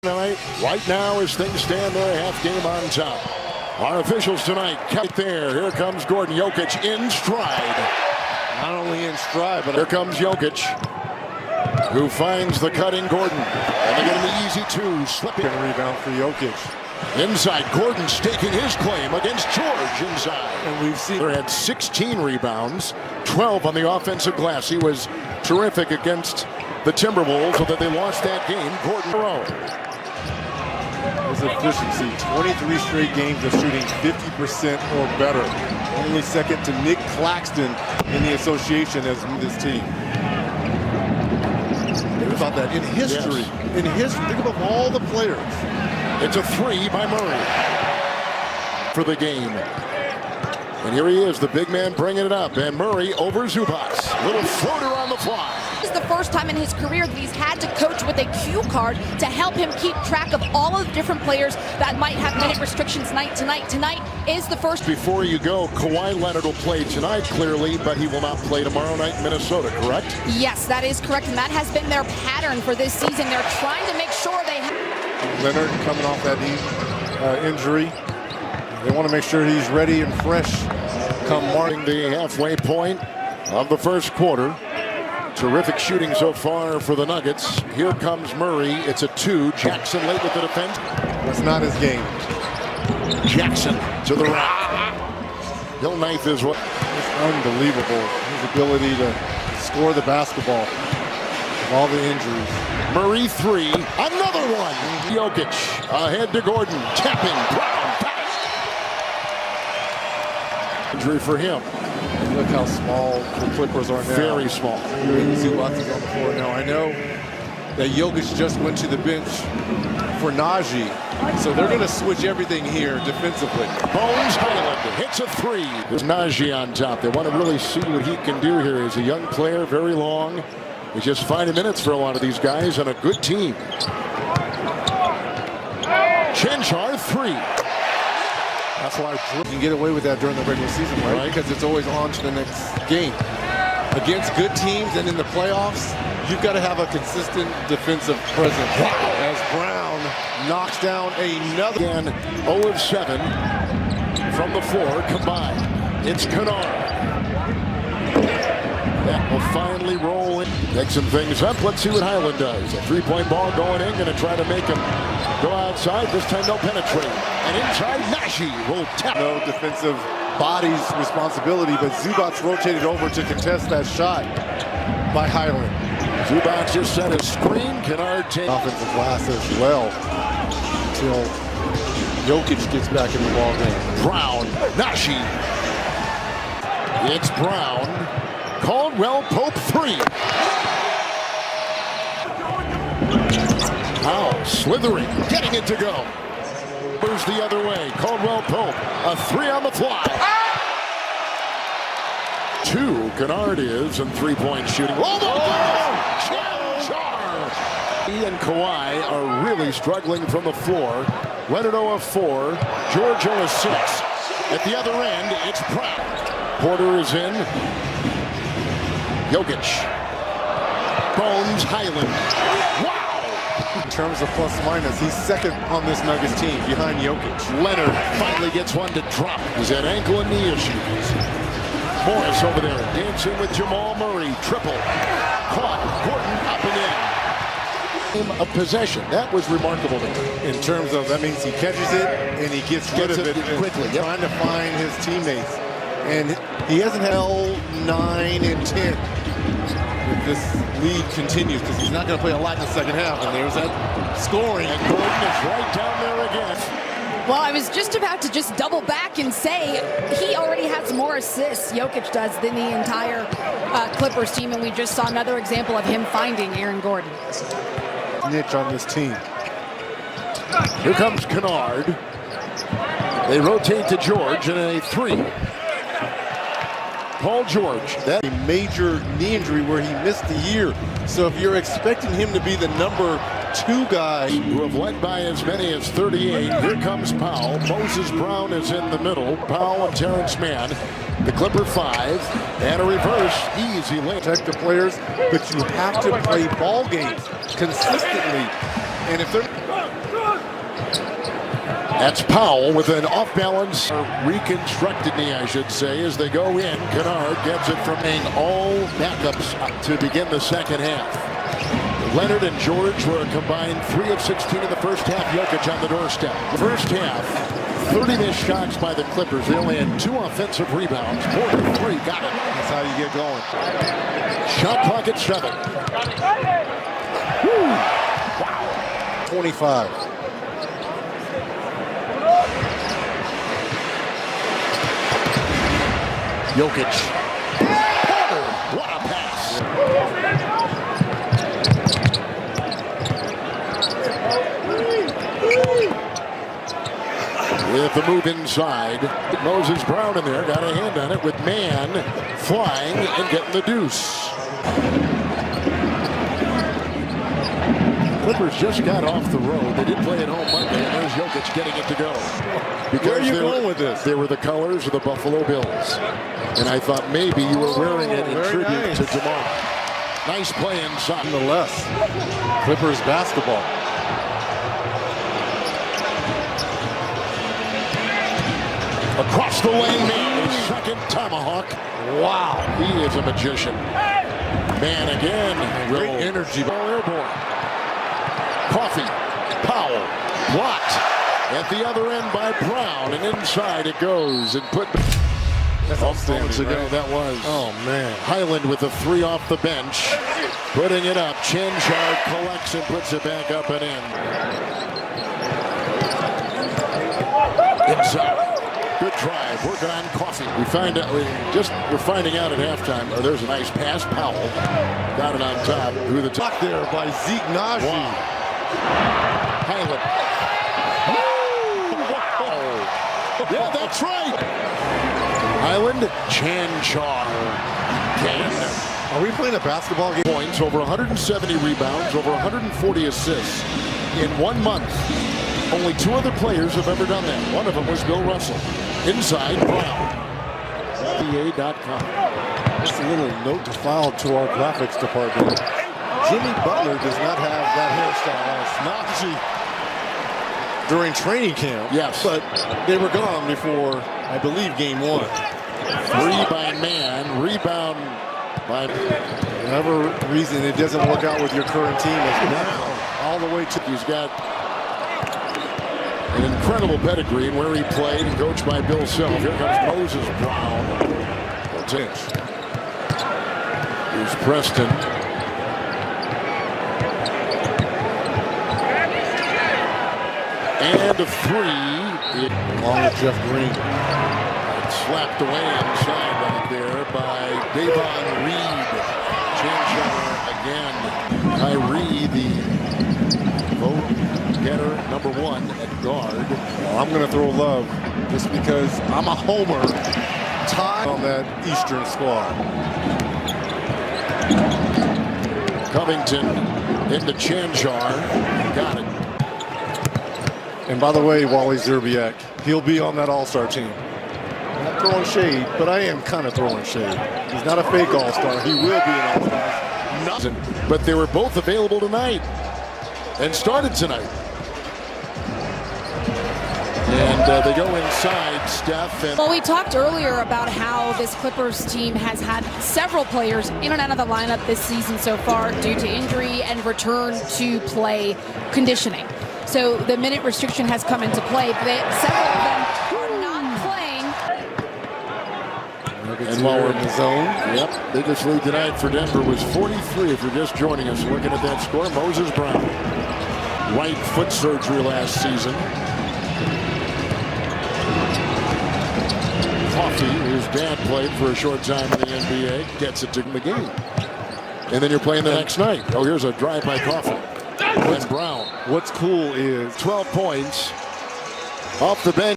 Tonight, right now, as things stand there, half game on top. Our officials tonight, right there. Here comes Gordon. Jokic in stride. Not only in stride, but here comes Jokic, who finds the cutting Gordon. And they get an easy two, slipping. Rebound for Jokic. Inside, Gordon staking his claim against George inside. And we've seen he had 16 rebounds, 12 on the offensive glass. He was terrific against the Timberwolves, so that they lost that game. Gordon Rowe. His efficiency, 23 straight games of shooting 50% or better. Only second to Nick Claxton in the association as this team. Think about that. In history, think about all the players. It's a three by Murray for the game. And here he is, the big man bringing it up. And Murray over Zubac. Little floater on the fly. This is the first time in his career that he's had to coach with a cue card to help him keep track of all of the different players that might have minute restrictions night to night. Tonight is the first. Before you go, Kawhi Leonard will play tonight, clearly, but he will not play tomorrow night in Minnesota, correct? Yes, that is correct, and that has been their pattern for this season. They're trying to make sure they have. Leonard coming off that knee injury. They want to make sure he's ready and fresh come marking the halfway point of the first quarter. Terrific shooting so far for the Nuggets. Here comes Murray. It's a two. Jackson late with the defense. That's not his game. Jackson to the rack. He'll knife his way. It's unbelievable. His ability to score the basketball with all the injuries. Murray three. Another one. Jokic ahead to Gordon. Tapping. Brown. Injury for him. Look how small the Clippers are now. Very small. Zubac is on the floor now. I know that Jokic just went to the bench for Najee, so they're going to switch everything here defensively. Bones Highland hits a three. There's Najee on top. They want to really see what he can do here. He's a young player, very long. He's just finding minutes for a lot of these guys on a good team. Chenchar three. That's why you can get away with that during the regular season, right? Because it's always on to the next game. Against good teams and in the playoffs, you've got to have a consistent defensive presence. As Brown knocks down another. Again, 0 of 7 from the floor combined. It's Kennard. That will finally roll in. Mixing things up. Let's see what Highland does. A three-point ball going in. Going to try to make him go outside. This time they'll penetrate. And inside, Najee will tap. No defensive body's responsibility, but Zubac rotated over to contest that shot by Highland. Zubac just set a screen. Kennard takes offensive glass as well until Jokic gets back in the ball game. Brown, Najee. It's Brown. Caldwell Pope three. Powell slithering, getting it to go. Moves the other way. Caldwell Pope, a three on the fly. Two, Kennard is, and three-point shooting. Oh, he and Kawhi are really struggling from the floor. Leonard 0 of 4, George 0 of 6. At the other end, it's Brown. Porter is in. Jokic. Bones Highland. Wow! In terms of plus minus, he's second on this Nuggets team behind Jokic. Leonard finally gets one to drop. He's had ankle and knee issues. Morris over there dancing with Jamal Murray. Triple. Caught. Gordon up and in. Game of possession. That was remarkable to me. In terms of, that means he catches it and he gets rid of it quickly. Trying to find his teammates. And he hasn't held 9 and 10. If this lead continues, because he's not going to play a lot in the second half, and there's that scoring. And Gordon is right down there again. Well, I was just about to just double back and say he already has more assists, Jokic does, than the entire Clippers team, and we just saw another example of him finding Aaron Gordon. Niche on this team. Here comes Kennard. They rotate to George and a three. Paul George. That a major knee injury where he missed the year. So if you're expecting him to be the number 2 guy. Who have led by as many as 38. Here comes Powell. Moses Brown is in the middle. Powell and Terrence Mann. The Clipper 5. And a reverse. Easy lane. Protect the players, but you have to play ball games consistently. And if they're That's Powell with an off-balance, reconstructed knee, I should say, as they go in. Kennard gets it from being all backups to begin the second half. Leonard and George were a combined 3 of 16 in the first half. Jokic on the doorstep. First half, 30 missed shots by the Clippers. They only had 2 offensive rebounds. 43, got it. That's how you get going. Shot clock at 7. Wow. 25. Jokic. Porter, what a pass. With the move inside, Moses Brown in there, got a hand on it with Mann flying and getting the deuce. Clippers just got off the road. They did play at home Monday, and there's Jokic getting it to go. Where are you going with this? They were the colors of the Buffalo Bills. And I thought maybe you were wearing it in tribute to Jamal. Nice play inside. Nonetheless, Clippers basketball. Across the lane, man. His second tomahawk. Wow. He is a magician. Man again. Great energy. Airborne. Coffee. Powell. Blocked. At the other end by Brown. And inside it goes. And put... That's moments ago, right? that was. Oh, man. Highland with a 3 off the bench. Putting it up. Chanchard collects and puts it back up and in. Inside. Good drive. Working on Coffee. We're finding out at halftime. Oh, there's a nice pass. Powell got it on top. Who the top there by Zeke Naji. Wow. Highland. Wow. Yeah, that's right. Highland, Chanchar. Are we playing a basketball game? Points, over 170 rebounds, over 140 assists in 1 month. Only 2 other players have ever done that. One of them was Bill Russell. Inside, Brown. NBA.com. Just a little note to file to our graphics department. Jimmy Butler does not have that hairstyle as Naji during training camp. Yes. But they were gone before, I believe, game 1. 3 by Man. Rebound by... Whatever reason it doesn't work out with your current team, it's now all the way to... He's got an incredible pedigree and where he played and coached by Bill Self. Here comes Moses Brown. Here's Preston. And a 3. Along with Jeff Green. Slapped away inside right there by Davon Reed. Change again. Kyrie, the vote getter, number 1 at guard. Well, I'm going to throw love just because I'm a homer. Tied on that Eastern squad. Covington into Chanchar. Got it. And by the way, Wally Szczerbiak, he'll be on that All-Star team. I'm not throwing shade, but I am kind of throwing shade. He's not a fake All-Star. He will be an All-Star. But they were both available tonight and started tonight. And they go inside, Steph. And well, we talked earlier about how this Clippers team has had several players in and out of the lineup this season so far due to injury and return to play conditioning. So the minute restriction has come into play. Several of them are not playing. And while we're in the zone, yep, biggest lead tonight for Denver was 43. If you're just joining us, looking at that score, Moses Brown, right foot surgery last season. Coffee, whose dad played for a short time in the NBA, gets it to McGee. And then you're playing the next night. Oh, here's a drive by Coffee. And Brown. What's cool is 12 points off the bench.